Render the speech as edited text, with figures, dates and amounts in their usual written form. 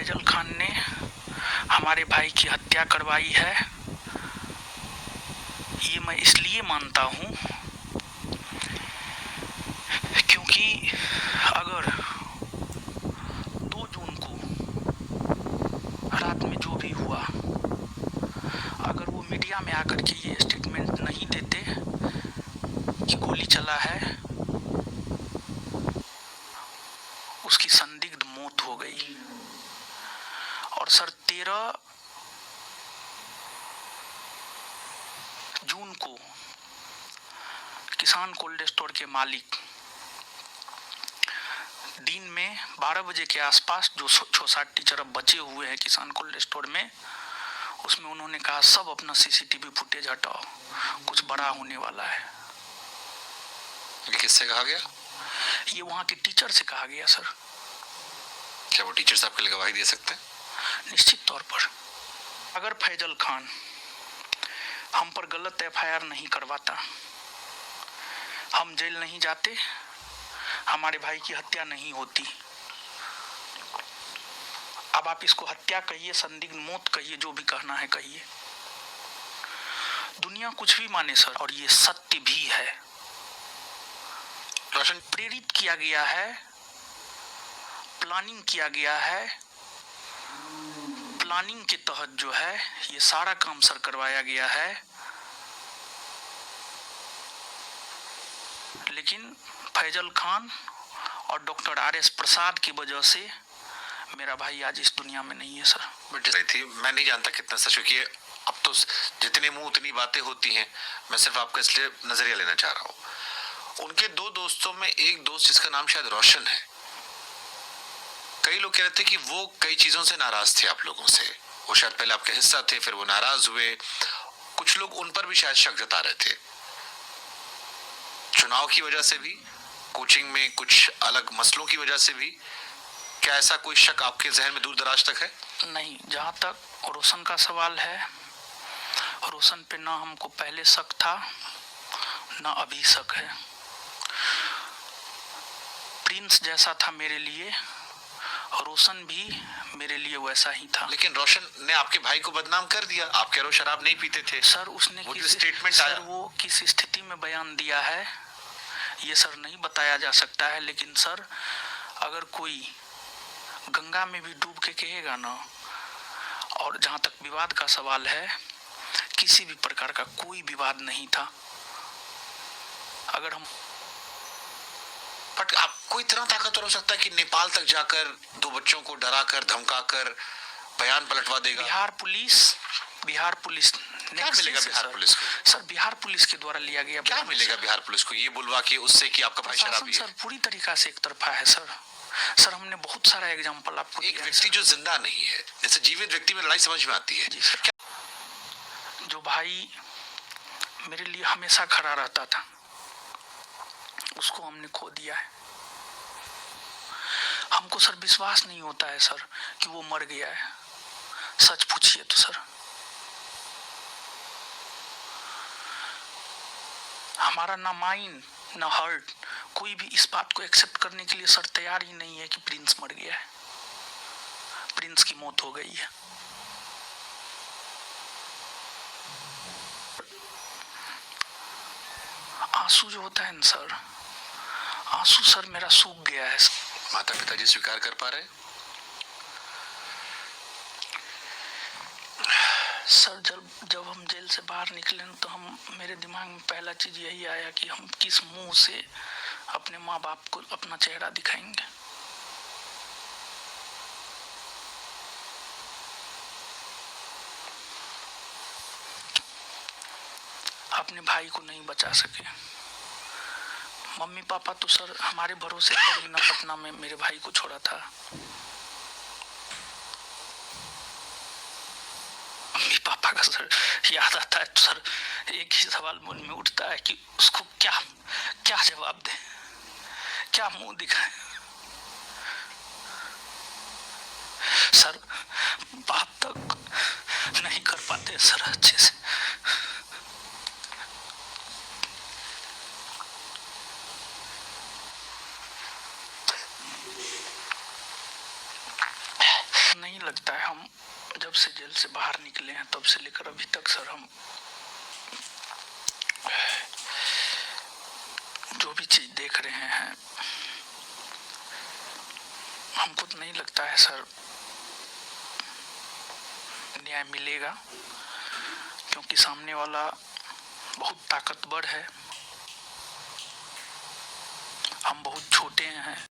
फैजल खान ने हमारे भाई की हत्या करवाई है, ये मैं इसलिए मानता हूँ क्योंकि अगर 2 जून को रात में जो भी हुआ, अगर वो मीडिया में आकर के ये स्टेटमेंट नहीं देते कि गोली चला है, उसकी संदिग्ध मौत हो गई। और सर 13 जून को किसान कोल्ड स्टोर के मालिक दिन में 12 बजे के आसपास जो 6-7 टीचर अब बचे हुए हैं किसान कोल्ड स्टोर में, उसमें उन्होंने कहा सब अपना सीसीटीवी फुटेज हटाओ, कुछ बड़ा होने वाला है। किससे कहा गया? ये वहाँ के टीचर से कहा गया सर। क्या वो टीचर्स आपके लिए गवाही दे सकते हैं? निश्चित तौर पर। अगर फैजल खान हम पर गलत एफआईआर नहीं करवाता, हम जेल नहीं जाते, हमारे भाई की हत्या नहीं होती। अब आप इसको हत्या कहिए, संदिग्ध मौत कहिए, जो भी कहना है कहिए, दुनिया कुछ भी माने सर, और ये सत्य भी है। रोशन प्रेरित किया गया है, प्लानिंग किया गया है, प्लानिंग के तहत जो है ये सारा काम सर करवाया गया है। लेकिन फैजल खान और डॉक्टर आर.एस. प्रसाद की वजह से मेरा भाई आज इस दुनिया में नहीं है सर। बट थी, मैं नहीं जानता कितना सच, क्योंकि अब तो जितने मुंह उतनी बातें होती हैं। मैं सिर्फ आपका इसलिए नजरिया लेना चाह रहा हूँ। उनके 2 दोस्तों में एक दोस्त जिसका नाम शायद रोशन है, कई लोग कह रहे थे कि वो कई चीजों से नाराज थे आप लोगों से। वो शायद पहले आपके हिस्सा थे, फिर वो नाराज हुए। कुछ लोग उन पर भी शायद शक जता रहे थे, चुनाव की वजह से भी, कोचिंग में कुछ अलग मसलों की वजह से भी। क्या ऐसा कोई शक आपके जहन में दूर दराज तक है? नहीं, जहाँ तक रोशन का सवाल है, रोशन पे ना हमको पहले शक था ना अभी शक है। प्रिंस जैसा था मेरे लिए, रोशन भी मेरे लिए वैसा ही था। लेकिन रोशन ने आपके भाई को बदनाम कर दिया। आप कह रहे हो शराब नहीं पीते थे सर। उसने स्टेटमेंट वो किस स्थिति में बयान दिया है ये सर नहीं बताया जा सकता है। लेकिन सर अगर कोई गंगा में भी डूब के कहेगा ना, और जहाँ तक विवाद का सवाल है, किसी भी प्रकार का कोई विवाद नहीं था। अगर हम बट आपको इतना ताकतवर हो सकता है कि नेपाल तक जाकर 2 बच्चों को डराकर धमकाकर बयान पलटवा देगा? बिहार पुलिस क्या मिलेगा बिहार पुलिस को? सर बिहार पुलिस के द्वारा लिया गया क्या मिलेगा बिहार पुलिस को ये बुलवा के उससे कि आपका भाई शराबी है? सर पूरी तरीका से एक तरफा है सर हमने बहुत सारा एग्जांपल आपको एक व्यक्ति जो जिंदा नहीं है, जैसे जीवित व्यक्ति में लड़ाई समझ में आती है। जी सर। जो भाई मेरे लिए हमेशा खड़ा रहता था, उसको हमने खो दिया है। हमको सर विश्वास नहीं होता है सर कि वो मर गया है। सच पूछिए तो सर हमारा ना माइंड ना हार्ट कोई भी इस बात को एक्सेप्ट करने के लिए सर तैयार ही नहीं है कि प्रिंस मर गया है, प्रिंस की मौत हो गई है। आंसू जो होता है ना सर, आंसू सर मेरा सूख गया है। माता पिताजी स्वीकार कर पा रहे? सर जब हम जेल से बाहर निकले तो मेरे दिमाग में पहला चीज यही आया कि हम किस मुंह से अपने माँ बाप को अपना चेहरा दिखाएंगे। अपने भाई को नहीं बचा सके। मम्मी पापा तो सर हमारे भरोसे पर ही ना पटना में मेरे भाई को छोड़ा था। मम्मी पापा का सर याद आता है तो सर एक ही सवाल मन में उठता है कि उसको क्या जवाब दे, क्या मुंह दिखाए। सर बात तक नहीं कर पाते सर अच्छे से। नहीं नहीं लगता है, हम जब से जेल से बाहर निकले हैं तब से लेकर अभी तक सर, हम जो भी चीज देख रहे हैं, हमको तो नहीं लगता है सर न्याय मिलेगा, क्योंकि सामने वाला बहुत ताकतवर है, हम बहुत छोटे हैं।